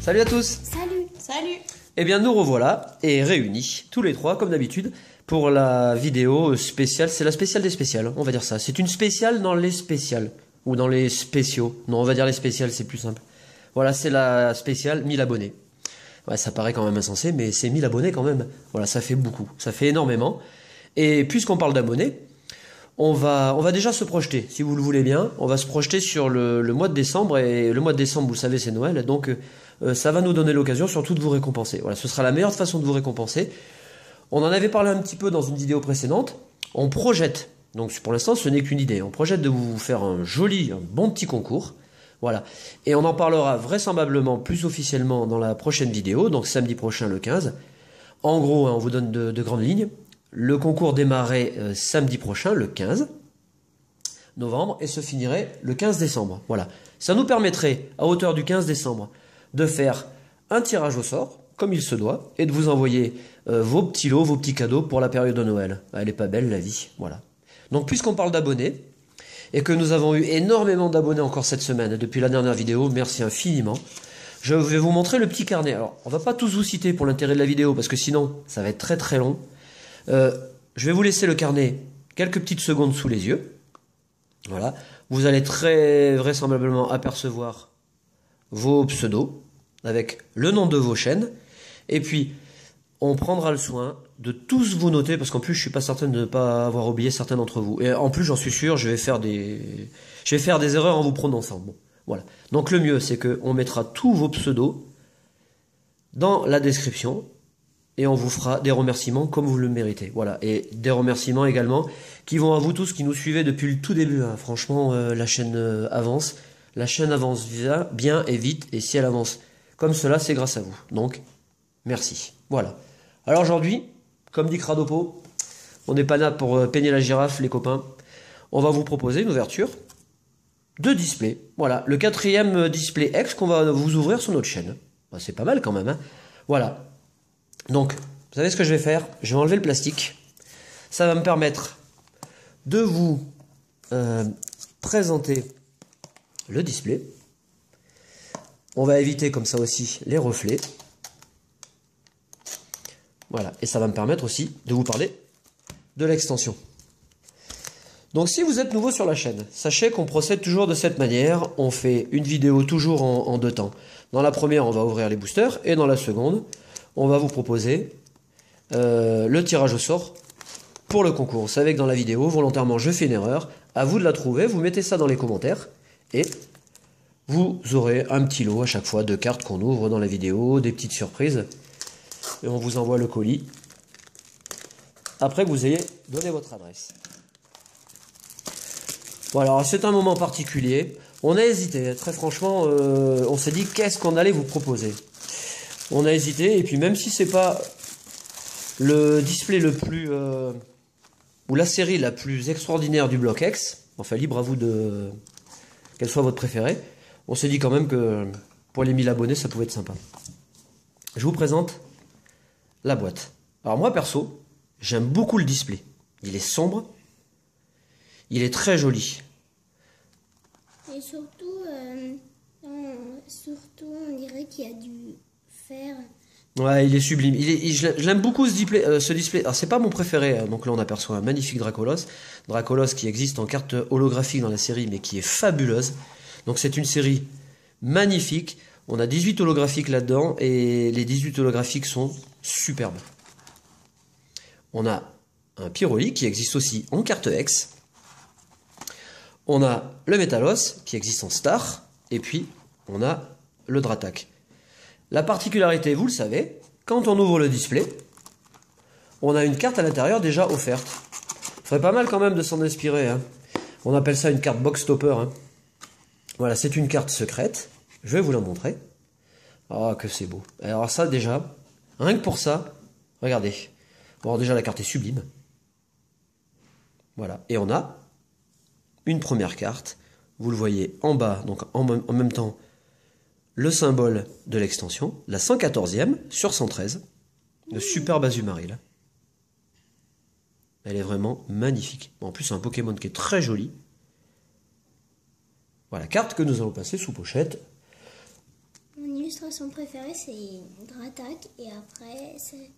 Salut à tous. Salut. Eh bien nous revoilà et réunis tous les trois comme d'habitude pour la vidéo spéciale. C'est la spéciale des spéciales, on va dire ça. C'est une spéciale dans les spéciales ou dans les spéciaux. Non, on va dire les spéciales, c'est plus simple. Voilà, c'est la spéciale 1000 abonnés. Ouais, ça paraît quand même insensé, mais c'est 1000 abonnés quand même. Voilà, ça fait beaucoup, ça fait énormément. Et puisqu'on parle d'abonnés, on va déjà se projeter, si vous le voulez bien. On va se projeter sur le mois de décembre. Et le mois de décembre, vous le savez, c'est Noël. Donc ça va nous donner l'occasion surtout de vous récompenser. Voilà, ce sera la meilleure façon de vous récompenser. On en avait parlé un petit peu dans une vidéo précédente. On projette, donc pour l'instant ce n'est qu'une idée, on projette de vous faire un bon petit concours. Voilà. Et on en parlera vraisemblablement plus officiellement dans la prochaine vidéo, donc samedi prochain le 15. En gros, on vous donne de grandes lignes. Le concours démarrait samedi prochain, le 15 novembre, et se finirait le 15 décembre. Voilà. Ça nous permettrait, à hauteur du 15 décembre, de faire un tirage au sort, comme il se doit, et de vous envoyer vos petits lots, vos petits cadeaux pour la période de Noël. Elle est pas belle, la vie. Voilà. Donc, puisqu'on parle d'abonnés, et que nous avons eu énormément d'abonnés encore cette semaine, depuis la dernière vidéo, merci infiniment. Je vais vous montrer le petit carnet. Alors, on va pas tous vous citer pour l'intérêt de la vidéo, parce que sinon, ça va être très très long. Je vais vous laisser le carnet quelques petites secondes sous les yeux. Voilà. Vous allez très vraisemblablement apercevoir vos pseudos avec le nom de vos chaînes. Et puis, on prendra le soin de tous vous noter, parce qu'en plus, je suis pas certain de ne pas avoir oublié certains d'entre vous. Et en plus, j'en suis sûr, je vais faire des erreurs en vous prononçant. Bon, voilà. Donc le mieux, c'est qu'on mettra tous vos pseudos dans la description. Et on vous fera des remerciements comme vous le méritez. Voilà. Et des remerciements également qui vont à vous tous qui nous suivez depuis le tout début. Hein. Franchement, la chaîne avance. La chaîne avance bien et vite. Et si elle avance comme cela, c'est grâce à vous. Donc, merci. Voilà. Alors aujourd'hui, comme dit Cradopo, on n'est pas là pour peigner la girafe, les copains. On va vous proposer une ouverture de display. Voilà. Le 4e display X qu'on va vous ouvrir sur notre chaîne. Ben, c'est pas mal quand même. Hein. Voilà. Donc, vous savez ce que je vais faire? Je vais enlever le plastique. Ça va me permettre de vous présenter le display. On va éviter comme ça aussi les reflets. Voilà. Et ça va me permettre aussi de vous parler de l'extension. Donc, si vous êtes nouveau sur la chaîne, sachez qu'on procède toujours de cette manière. On fait une vidéo toujours en deux temps. Dans la première, on va ouvrir les boosters. Et dans la seconde, on va vous proposer le tirage au sort pour le concours. Vous savez que dans la vidéo, volontairement, je fais une erreur. À vous de la trouver. Vous mettez ça dans les commentaires. Et vous aurez un petit lot à chaque fois de cartes qu'on ouvre dans la vidéo, des petites surprises. Et on vous envoie le colis après que vous ayez donné votre adresse. Voilà, alors c'est un moment particulier. On a hésité, très franchement, on s'est dit qu'est-ce qu'on allait vous proposer. On a hésité, et puis même si c'est pas le display le plus ou la série la plus extraordinaire du bloc X, enfin libre à vous de qu'elle soit votre préférée, on s'est dit quand même que pour les 1000 abonnés ça pouvait être sympa. Je vous présente la boîte. Alors moi perso, j'aime beaucoup le display. Il est sombre, il est très joli. Et surtout, on dirait qu'il y a du fer. Ouais, il est sublime. Je l'aime beaucoup ce display. Alors c'est pas mon préféré. Donc là on aperçoit un magnifique Dracolos. Dracolos qui existe en carte holographique dans la série, mais qui est fabuleuse. Donc c'est une série magnifique. On a 18 holographiques là-dedans et les 18 holographiques sont superbes. On a un Pyroli qui existe aussi en carte X. On a le Métalos qui existe en Star. Et puis on a le Dratak. La particularité, vous le savez, quand on ouvre le display, on a une carte à l'intérieur déjà offerte. Il ferait pas mal quand même de s'en inspirer. Hein. On appelle ça une carte box stopper. Hein. Voilà, c'est une carte secrète. Je vais vous la montrer. Ah, que c'est beau. Alors ça déjà, rien que pour ça, regardez. Bon, déjà la carte est sublime. Voilà, et on a une première carte. Vous le voyez en bas, donc en même temps, le symbole de l'extension, la 114e sur 113, le superbe Azumarill. Elle est vraiment magnifique. En plus, c'est un Pokémon qui est très joli. Voilà, carte que nous allons passer sous pochette. Mon illustration préférée, c'est Dratak. Et après, c'est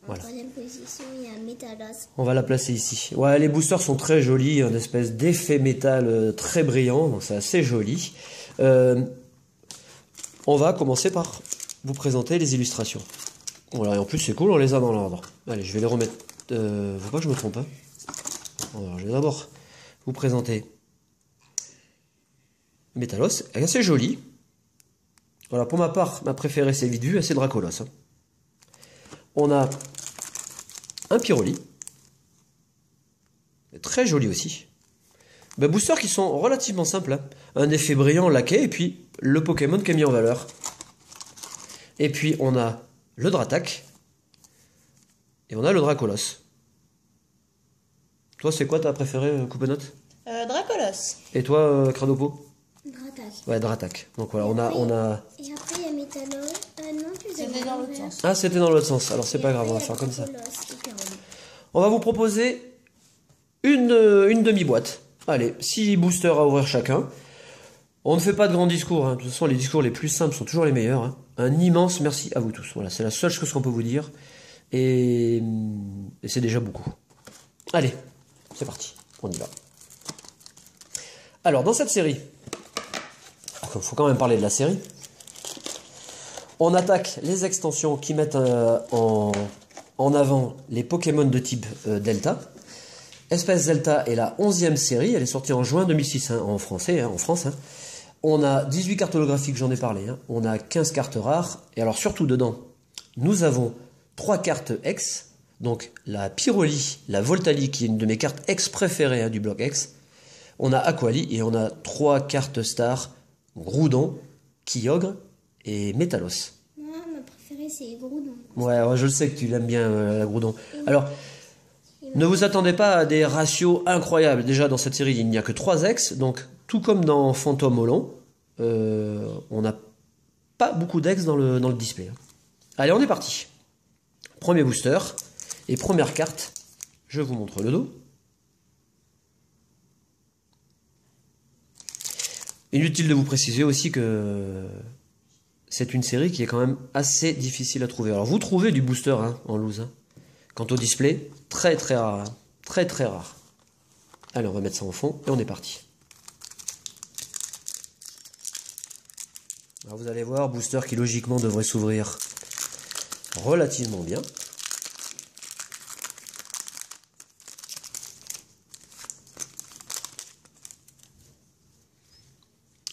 en Voilà. troisième position, il y a Metalos. On va la placer ici. Ouais, les boosters sont très jolis, une espèce d'effet métal très brillant, donc c'est assez joli. On va commencer par vous présenter les illustrations. Voilà, et en plus c'est cool, on les a dans l'ordre. Allez, je vais les remettre. Faut pas que je me trompe. Hein. Alors, je vais d'abord vous présenter Metalos, assez joli. Voilà, pour ma part, ma préférée c'est vite vu, c'est Dracolos. Hein. On a un Pyroli, très joli aussi. Ben, boosters qui sont relativement simples. Hein. Un effet brillant laqué et puis le Pokémon qui est mis en valeur. Et puis on a le Dratak et on a le Dracolos. Toi, c'est quoi ta préférée, Coupenote? Dracolos. Et toi, Cradopo? Dratak. Ouais, Dratak. Donc voilà, on a... Et après, il y a Metalos. Non, tu C'était dans l'autre sens. Ah, c'était dans l'autre sens. Alors c'est pas grave, on va faire comme ça. ça. On va vous proposer une demi-boîte. Allez, 6 boosters à ouvrir chacun. On ne fait pas de grands discours. Hein. De toute façon, les discours les plus simples sont toujours les meilleurs. Hein. Un immense merci à vous tous. Voilà, c'est la seule chose qu'on peut vous dire. Et c'est déjà beaucoup. Allez, c'est parti. On y va. Alors, dans cette série, il faut quand même parler de la série. On attaque les extensions qui mettent en avant les Pokémon de type Delta. Espèce Delta est la 11e série, elle est sortie en juin 2006 hein, en français, hein, en France. Hein. On a 18 cartes holographiques, j'en ai parlé. Hein. On a 15 cartes rares. Et alors surtout dedans, nous avons 3 cartes X. Donc la Pyroli, la Voltali qui est une de mes cartes X préférées hein, du bloc X. On a Aquali et on a 3 cartes Star, Groudon, Kyogre et Metalos. Moi, ma préférée, c'est Groudon. Ouais, je le sais que tu l'aimes bien la Groudon. Alors, ne vous attendez pas à des ratios incroyables. Déjà, dans cette série, il n'y a que 3 ex. Donc, tout comme dans Phantom Hollande, on n'a pas beaucoup d'ex dans le display. Allez, on est parti. Premier booster. Et première carte. Je vous montre le dos. Inutile de vous préciser aussi que c'est une série qui est quand même assez difficile à trouver. Alors, vous trouvez du booster hein, en loose. Hein. Quant au display, très très rare. Hein. Très très rare. Allez, on va mettre ça en fond et on est parti. Alors vous allez voir, booster qui logiquement devrait s'ouvrir relativement bien.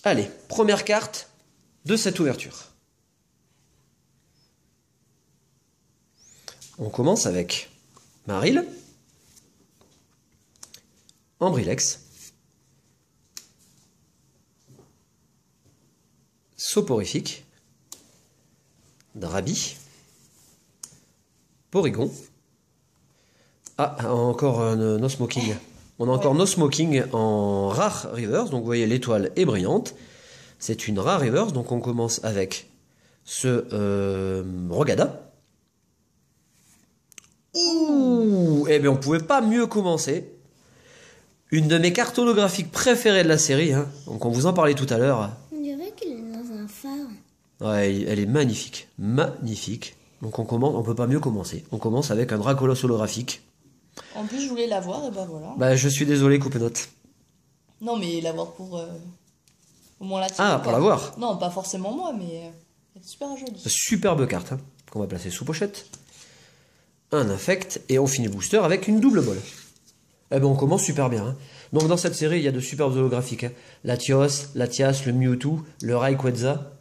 Allez, première carte de cette ouverture. On commence avec Marill, Ambrilex, Soporifique, Drabi, Porygon. Ah, encore un No Smoking. On a encore No Smoking en rare reverse, donc vous voyez l'étoile est brillante. C'est une rare reverse, donc on commence avec ce Rogada. Ouh, eh bien on pouvait pas mieux commencer. Une de mes cartes holographiques préférées de la série, hein. Donc on vous en parlait tout à l'heure. On dirait qu'elle est dans un phare. Ouais, elle est magnifique, magnifique. Donc on peut pas mieux commencer. On commence avec un Dracolos holographique. En plus, je voulais l'avoir, et ben voilà. Bah je suis désolé, Coupenote. Non, mais l'avoir pour au moins la tirer. Ah, pour l'avoir. Non, pas forcément moi, mais elle est super jolie. Superbe carte, hein, qu'on va placer sous pochette. Un infect, et on finit le booster avec une double bolle. Eh ben on commence super bien. Hein. Donc dans cette série, il y a de superbes holographiques. Hein. Latios, Latias, le Mewtwo, le Rayquaza,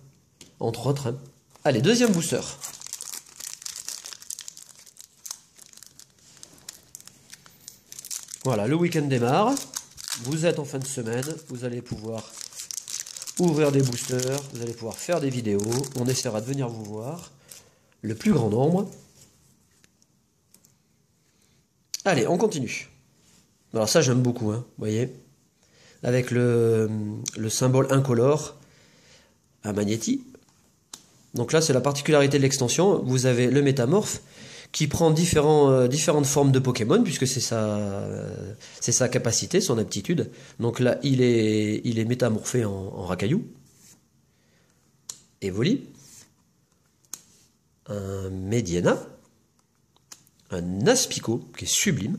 entre autres. Hein. Allez, deuxième booster. Voilà, le week-end démarre. Vous êtes en fin de semaine, vous allez pouvoir ouvrir des boosters, vous allez pouvoir faire des vidéos. On essaiera de venir vous voir le plus grand nombre. Allez, on continue. Alors ça, j'aime beaucoup, hein, vous voyez. Avec le symbole incolore, un Magnéti. Donc là, c'est la particularité de l'extension. Vous avez le métamorphe qui prend différentes formes de Pokémon, puisque c'est sa capacité, son aptitude. Donc là, il est métamorphé en Racaillou. Evoli. Un Mediana. Un Aspico, qui est sublime.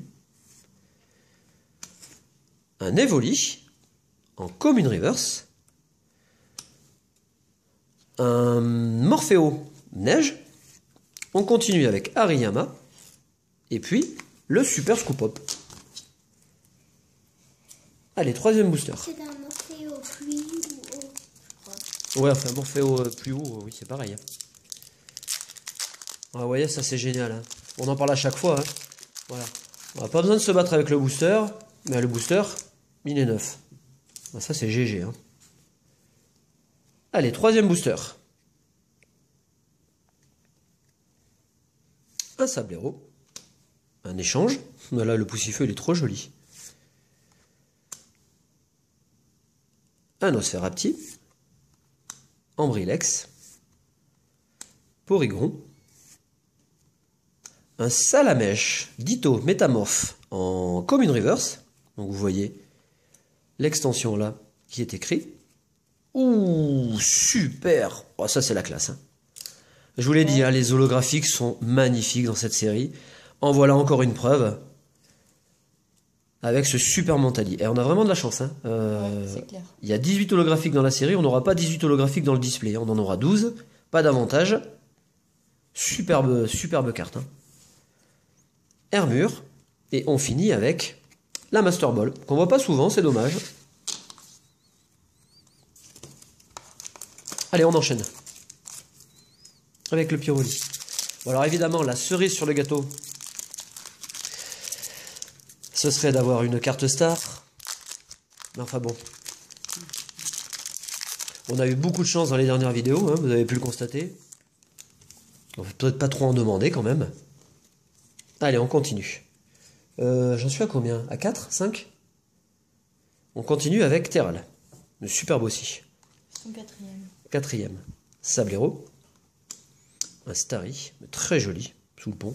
Un Evoli, en Commune Reverse. Un Morpheo Neige. On continue avec Hariyama. Et puis, le Super Scoopop. Allez, troisième booster. C'est un Morpheo pluie ou eau, je crois. Ouais, enfin, Morpheo plus haut, oui, c'est pareil. Ah, vous voyez, ça c'est génial. Hein. On en parle à chaque fois. Hein. Voilà. On n'a pas besoin de se battre avec le booster, mais le booster, il est neuf. Ah, ça c'est GG. Hein. Allez, troisième booster. Un Sablero. Un échange. Là, le poussifeu, il est trop joli. Un Nosferapti. Ambrilex. Porygon. Un Salamèche, Ditto Métamorphe en Commune Reverse. Donc vous voyez l'extension là qui est écrite. Ouh, super. Oh, ça c'est la classe. Hein. Je vous l'ai dit, hein, les holographiques sont magnifiques dans cette série. En voilà encore une preuve. Avec ce super Mentali. Et on a vraiment de la chance. Hein. C'est clair. Il y a 18 holographiques dans la série. On n'aura pas 18 holographiques dans le display. On en aura 12. Pas d'avantage. Superbe carte. Hein. Hermure, et on finit avec la Master Ball, qu'on voit pas souvent, c'est dommage. Allez, on enchaîne. Avec le Pyroli. Bon, alors évidemment, la cerise sur le gâteau, ce serait d'avoir une carte star. Mais enfin bon. On a eu beaucoup de chance dans les dernières vidéos, hein, vous avez pu le constater. On va peut-être pas trop en demander quand même. Allez, on continue. J'en suis à combien? À 4? 5? On continue avec Terral. Superbe aussi. Son quatrième. Quatrième. Sablero. Un Starry. Très joli. Sous le pont.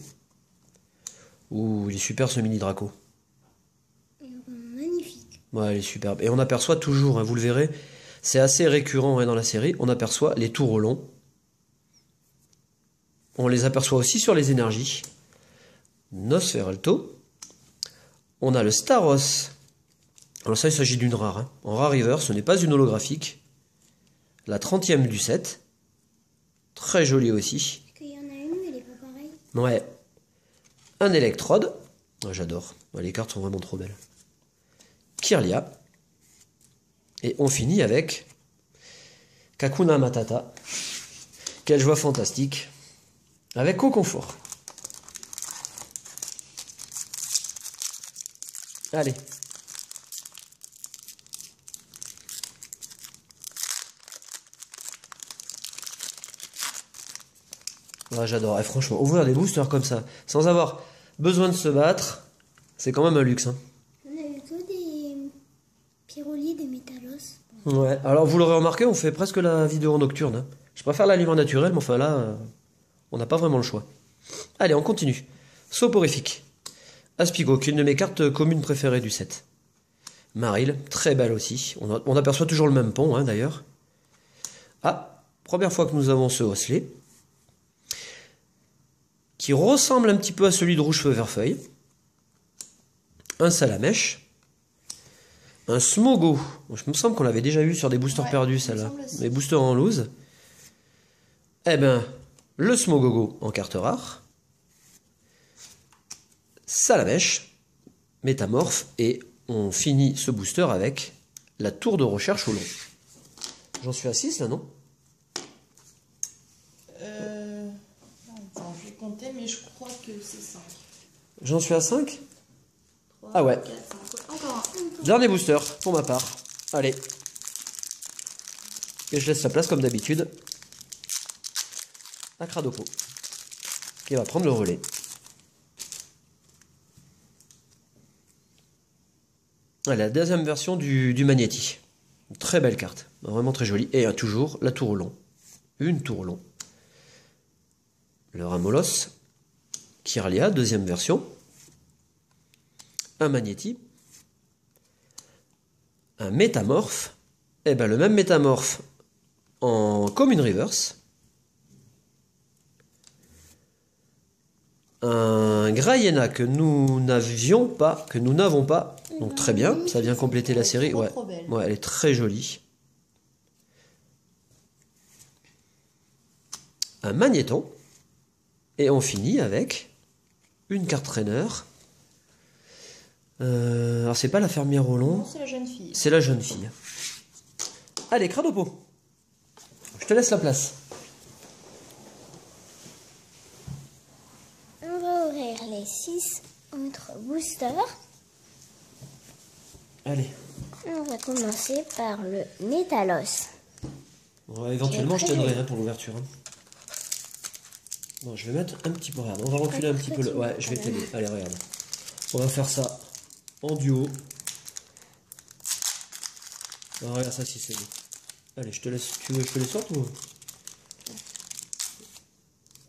Ouh, il est super ce mini Draco. Magnifique. Ouais, il est superbe. Et on aperçoit toujours, hein, vous le verrez, c'est assez récurrent hein, dans la série, on aperçoit les tours longs. On les aperçoit aussi sur les énergies. Nosferalto. On a le Staros. Alors ça, il s'agit d'une rare. Hein. En rare river, ce n'est pas une holographique. La 30e du set. Très jolie aussi. Est-ce qu'il y en a une, mais elle n'est pas pareille? Ouais. Un Electrode. Oh, j'adore. Les cartes sont vraiment trop belles. Kirlia. Et on finit avec Kakuna Matata. Quelle joie fantastique. Avec Coconfort. Allez. Ouais, j'adore. Et franchement, ouvrir des boosters comme ça, sans avoir besoin de se battre, c'est quand même un luxe. Hein. On a eu que des Pyroli, des Métalos. Ouais. Alors, vous l'aurez remarqué, on fait presque la vidéo en nocturne. Hein. Je préfère la lumière naturelle, mais enfin là, on n'a pas vraiment le choix. Allez, on continue. Soporifique. Aspico, qui est une de mes cartes communes préférées du set. Maril, très belle aussi. On aperçoit toujours le même pont, hein, d'ailleurs. Ah, première fois que nous avons ce Hosley. Qui ressemble un petit peu à celui de Rouge Feu Vert Feuille. Un Salamèche. Un Smogo. Je me semble qu'on l'avait déjà eu sur des boosters perdus, celle-là. Les boosters en loose. Eh ben, le Smogogo en carte rare. Salamèche. Métamorphe. Et on finit ce booster avec la tour de recherche au long. J'en suis à 6 là, non? Attends, je vais compter, mais je crois que c'est 5. J'en suis à 5? Ah ouais. 4, 5. Encore un. Dernier booster pour ma part. Allez. Et je laisse la place comme d'habitude à Cradopo, qui va prendre le relais. Voilà, la deuxième version du Magnéti. Une très belle carte, vraiment très jolie. Et toujours la tour au long. Une tour au long. Le Ramolos. Kirlia, deuxième version. Un Magnéti. Un Métamorphe. Et ben le même Métamorphe en Commune Reverse. Un Graiena que nous n'avions pas, que nous n'avons pas. Donc très bien, ça vient compléter la série. Ouais, ouais, elle est très jolie. Un Magnéton. Et on finit avec une carte traîner. Alors c'est pas la fermière au long. Non, c'est la jeune fille. C'est la jeune fille. Allez, Cradopo. Je te laisse la place. On va ouvrir les 6 autres boosters. Allez. On va commencer par le Métalos. Ouais, éventuellement, je t'aiderai pour l'ouverture. Bon, je vais mettre un petit peu. Regarde, on va reculer un petit peu. Ouais, je vais t'aider. Allez, regarde. On va faire ça en duo. Ah, regarde ça si c'est bon. Allez, je te laisse. Tu veux que je te les sorte ou...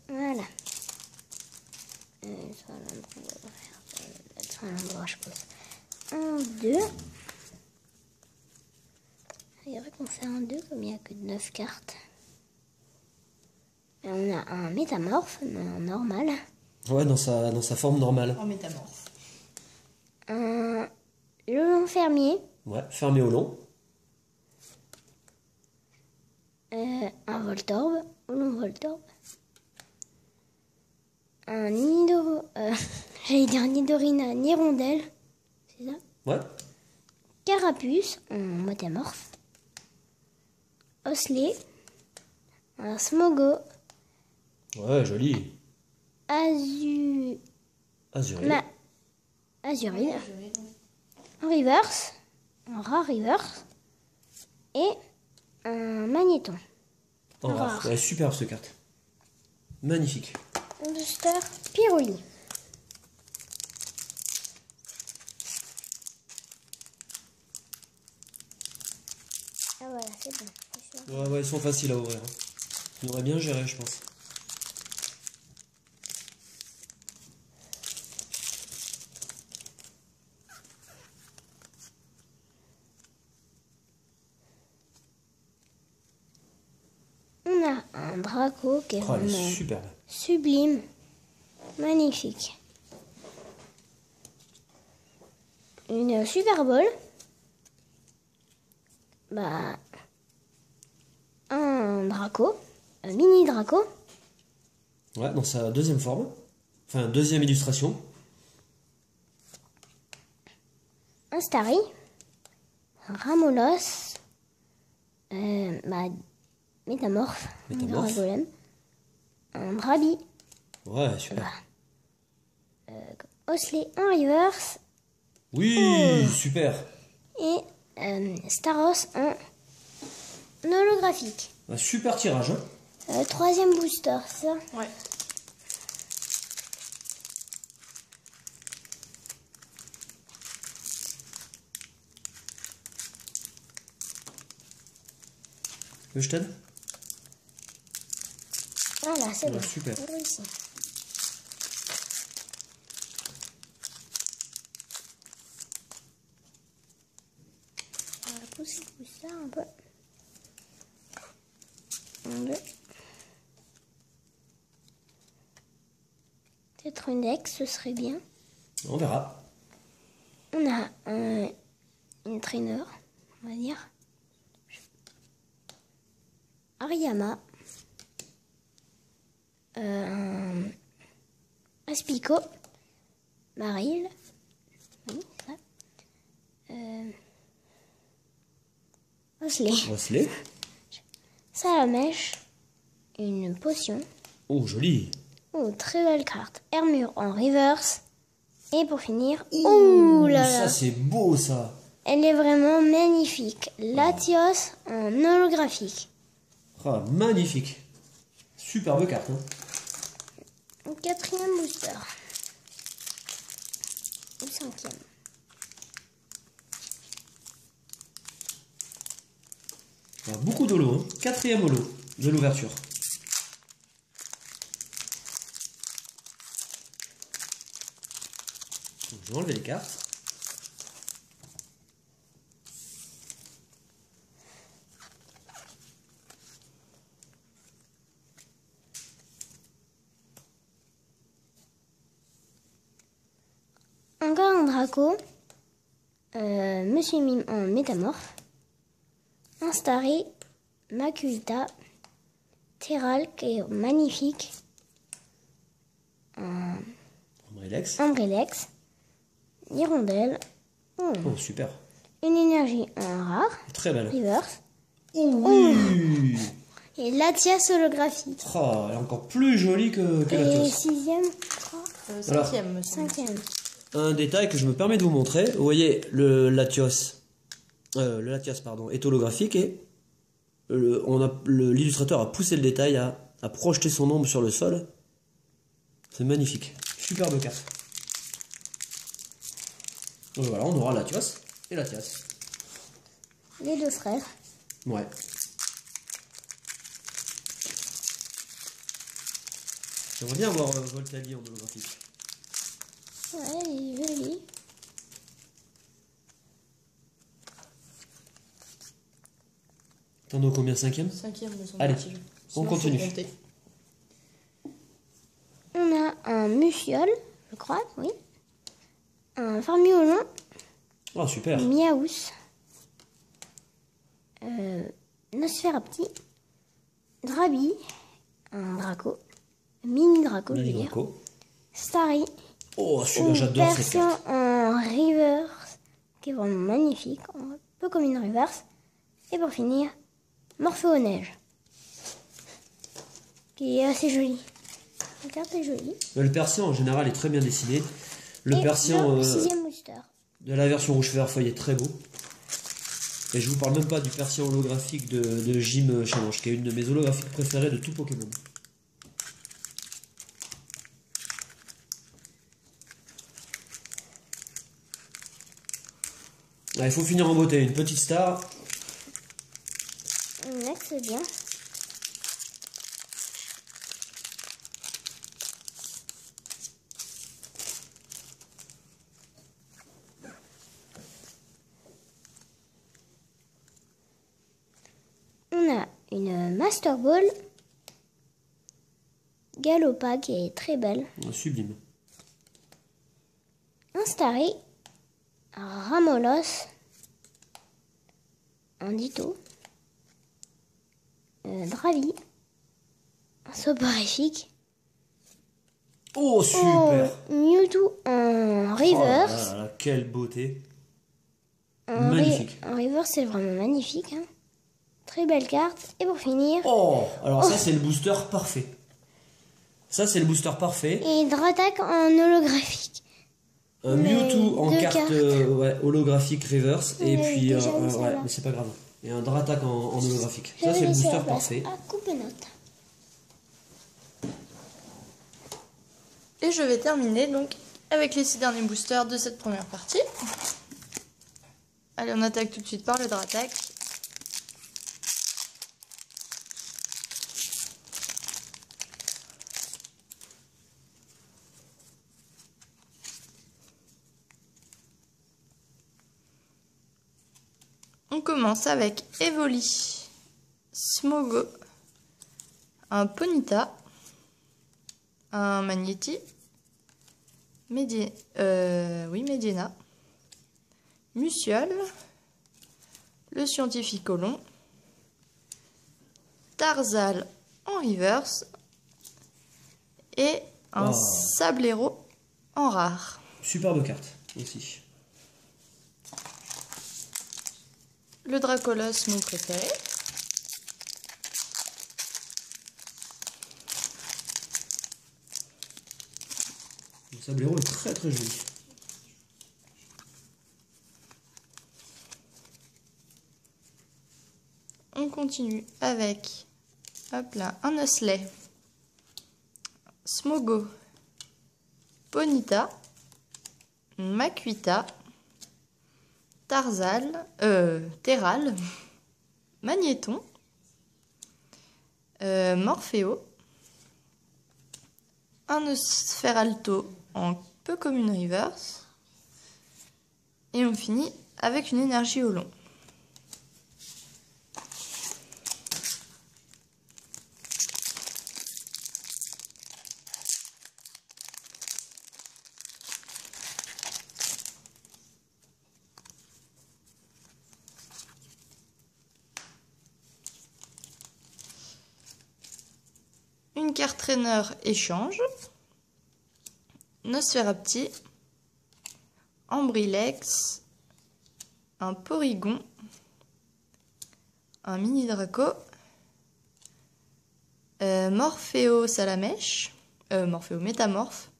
Voilà. Soit l'endroit, je pense. 1, 2. C'est vrai qu'on fait un 2 comme il n'y a que 9 cartes. Et on a un Métamorphe, normal. Ouais, dans sa forme normale. En Métamorphe. Un Lelon Fermier. Ouais, fermé au long. Un Voltorbe. Lelon Voltorbe. Un Nido... j'allais dire Nidorina Nirondelle. C'est ça? Ouais. Carapuce en Métamorphe. Osley. Un Smogo. Ouais, joli. Azuril. Azuril. En reverse. Un rare reverse. Et un Magnéton. En rare. Ouais, superbe cette carte. Magnifique. Un booster Pyroli. Ah voilà, c'est bon. C'est sûr. Ouais, ouais, ils sont faciles à ouvrir. On aurait bien géré, je pense. On a un Draco qui est Oh, elle est vraiment superbe. sublime. Magnifique. Une Super Bowl. Bah, un Draco. Un mini Draco. Ouais, dans sa deuxième forme. Enfin, deuxième illustration. Un Starry. Un Ramolos. Bah, Métamorphe. Métamorphe. Un Golem. Un Drabi. Ouais, super. Osley en reverse. Oui, super. Et Staros en holographique. Un super tirage, hein. Troisième booster, c'est ça? Ouais. Que je t'aide? Voilà, c'est Ouais, bon. super. J'ai réussi. On va pousser le booster un peu. Un, deux. Peut-être une Dex, ce serait bien. On verra. On a une trainer, on va dire. Ariama. Un Aspico. Maril. Oui, ça. Osley. Osley. Salamèche. Une potion. Oh, joli. Oh, très belle carte. Hermure en reverse. Et pour finir, ouh là Ça, là. c'est beau, ça. Elle est vraiment magnifique. Latios en holographique. Ah, magnifique. Superbe carte, hein. Quatrième booster. Ou cinquième. Ah, beaucoup d'holo, hein. Quatrième holo de l'ouverture. Je vais enlever les cartes. Encore un Draco. Monsieur Mime en métamorphe. Un Starry. Makuita. Terral qui est magnifique. Ombrelex. Ombrelex. Hirondelle. Oh, super. Une énergie en rare. Très belle. Reverse. Oui. Et Latias holographique. Oh, elle est encore plus jolie que la Et Latios. 6e, je crois. Alors, 5e, me semble. 5e. Un détail que je me permets de vous montrer. Vous voyez, le Latias est holographique et l'illustrateur a poussé le détail à projeter son ombre sur le sol. C'est magnifique. Superbe carte. Donc voilà, on aura Latios et Latias. Les deux frères. Ouais. J'aimerais bien voir Voltali en holographique. Ouais, il est joli. T'en as combien, 5e? 5e, me semble. Allez, Sinon, on faut continue. compter. On a un Mufiole, je crois, oui. Un Farmiolon. Oh, super. Miaous. Nosferapti. Drabi. Un Draco. Mini Draco, je veux Mini dire. Draco. Starry. Oh, celui-là, Une j'adore cette version carte. en reverse qui est vraiment magnifique, un peu comme une reverse. Et pour finir, Morphéo Neige, qui est assez jolie. La carte est jolie. Le Persian en général est très bien dessiné. Le Et Persian le 6e booster. de la version rouge vert feuille est très beau. Et je vous parle même pas du Persian holographique de Jim Challenge, qui est une de mes holographiques préférées de tout Pokémon. Ah, il faut finir en beauté, une petite star. Next, c'est bien. On a une Master Ball Galopa qui est très belle. Sublime. Un Starry, un Ramolos, un Ditto, Dravi, un Soporifique, Oh, super. Mewtwo en Oh reverse. là là, quelle beauté. En Magnifique. En reverse, c'est vraiment magnifique. Hein. Très belle carte. Et pour finir, Oh, alors ça c'est le booster parfait. Ça c'est le booster parfait. et Dratak en holographique. Un Mais Mewtwo en deux carte cartes. ouais, holographique reverse. Et Ouais, puis, déjà, ouais, celle-là. mais c'est pas grave. Et un Dratak en holographique. Je Ça vais c'est le laisser booster la place parfait. à couper note. Et je vais terminer donc avec les 6 derniers boosters de cette première partie. Allez, on attaque tout de suite par le Dratak. On commence avec Evoli, Smogo, un Ponyta, un Magnéti, Medina, Muciole, le Scientificolon, Tarzal en reverse et un Oh. Sablero en rare. Superbe carte aussi. Le Dracolos, mon préféré. Le Sablero est très très joli. On continue avec, hop là, un Osselet, Smogo, Ponyta, Makuita, Terral, Magnéton, Morphéo, un Nosferalto en peu comme une reverse, Et on finit avec une énergie au long. Une carte traîner échange, Nosferapti, Ambrilex, un Porygon, un mini Draco, Morpheo Salamèche, Morpheo Métamorphe,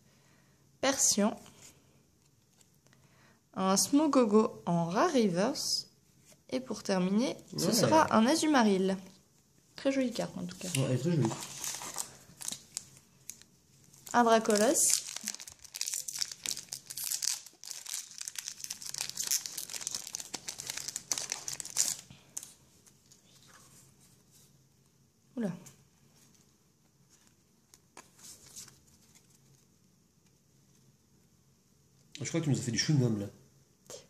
Persian, un Smogogo en rare reverse, et pour terminer, ce sera un Azumarill. Très jolie carte en tout cas. Ouais, elle est très jolie. Un Dracolos, oula, Je crois que tu nous as fait du chewing-gum là.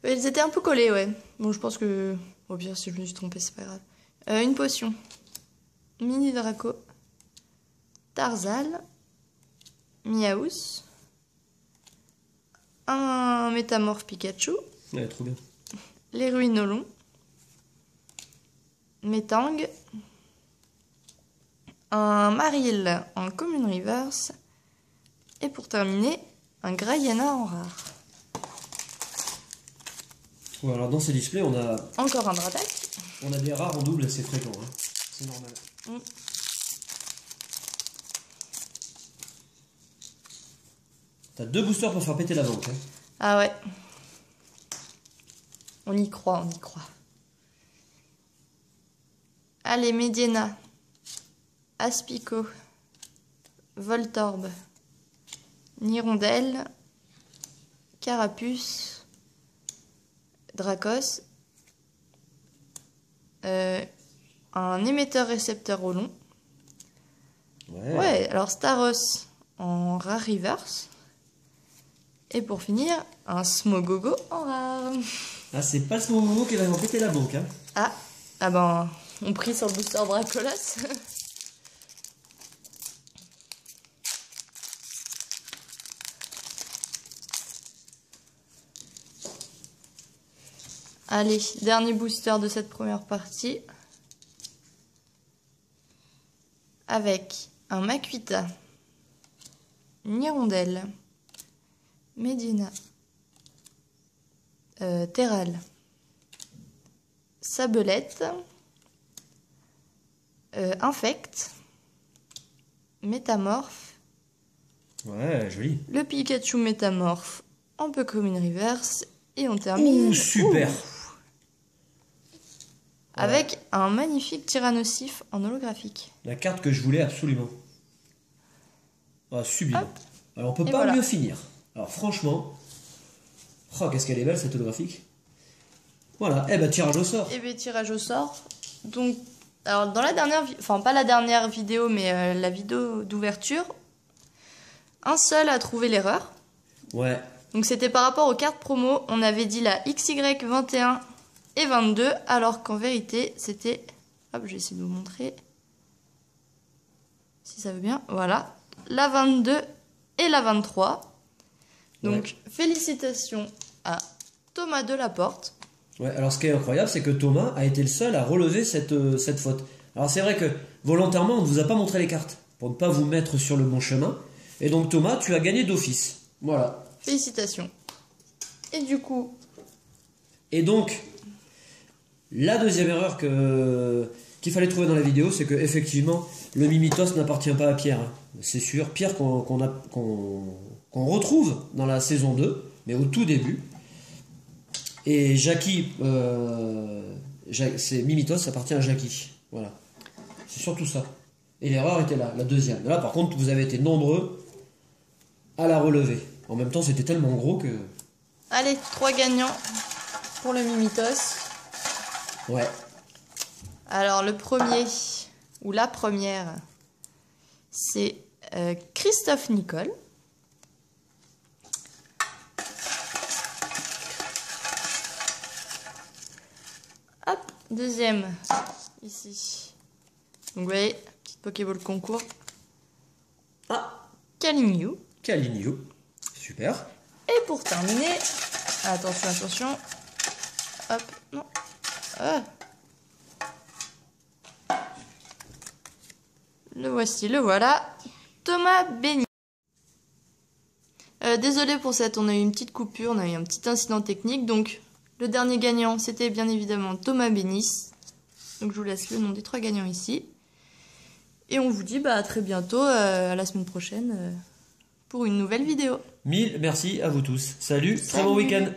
ils étaient un peu collés, ouais. Bon, je pense que au pire, si je me suis trompée, c'est pas grave. Une potion, mini Draco, Tarzal, Miaous, un Métamorphe Pikachu, Ouais, trop bien. les Ruinolon, Metang, un Marill en Common Reverse, et pour terminer, un Graiana en rare. Ouais, alors dans ces displays, on a Encore un Dratak. des rares en double assez fréquents. Hein. C'est normal. T'as 2 boosters pour faire péter la banque. Hein. Ah ouais. On y croit, on y croit. Allez, Mediena, Aspico, Voltorb, Nirondelle, Carapuce, Dracos, un émetteur-récepteur au long. Ouais, alors Staros en rare reverse. Et pour finir, un Smogogo en rare. Ah, c'est pas ce moment qui va en péter la banque. Hein. Ah ben, on prie sur le booster Dracolas. Allez, dernier booster de cette première partie. Avec un Makuita, Nirondelle, Medina, Terral, Sabelette, Infect, Métamorphe, Ouais, joli. le Pikachu Métamorphe en Pokémon Reverse et on termine. Ouh, super. Avec un magnifique Tyrannosif en holographique. La carte que je voulais absolument. Ah, sublime. Hop. Alors on peut Et pas voilà. mieux finir. Alors franchement, oh, qu'est-ce qu'elle est belle cette holographique. Voilà, eh ben tirage au sort. Et bien tirage au sort. Donc, alors dans la dernière, enfin pas la dernière vidéo, mais la vidéo d'ouverture, un seul a trouvé l'erreur. Ouais, Donc c'était par rapport aux cartes promo, on avait dit la XY21 et 22, alors qu'en vérité c'était, hop, je vais essayer de vous montrer si ça veut bien, voilà, la 22 et la 23. Donc félicitations à Thomas Delaporte. ouais. Alors ce qui est incroyable, c'est que Thomas a été le seul à relever cette faute. Alors c'est vrai que volontairement, on ne vous a pas montré les cartes pour ne pas vous mettre sur le bon chemin. Et donc Thomas, tu as gagné d'office. Voilà. Félicitations. Et du coup, Et donc, la deuxième erreur qu'il fallait trouver dans la vidéo, c'est que effectivement, le Mimitos n'appartient pas à Pierre. Hein. C'est sûr, Pierre qu'on retrouve dans la saison 2, mais au tout début. Et Jackie, c'est Mimitos, ça appartient à Jackie. Voilà. C'est surtout ça. Et l'erreur était là, la deuxième. Là, par contre, vous avez été nombreux à la relever. En même temps, c'était tellement gros que... allez, 3 gagnants pour le Mimitos. Ouais. Alors le premier, ou la première, c'est Christophe Nicole. Hop, deuxième, ici. Donc vous voyez, petite Pokéball concours. Ah, Kalinyu. Kalinyu. Super. Et pour terminer, attention, attention. Hop, non. Ah. Le voici, le voilà. Thomas Béni. Désolé pour cette, on a eu une petite coupure, on a eu un petit incident technique. Donc, le dernier gagnant, c'était bien évidemment Thomas Bénis. Donc, je vous laisse le nom des 3 gagnants ici. Et on vous dit à très bientôt, à la semaine prochaine, pour une nouvelle vidéo. 1000 merci à vous tous. Salut. Très bon Salut. week-end.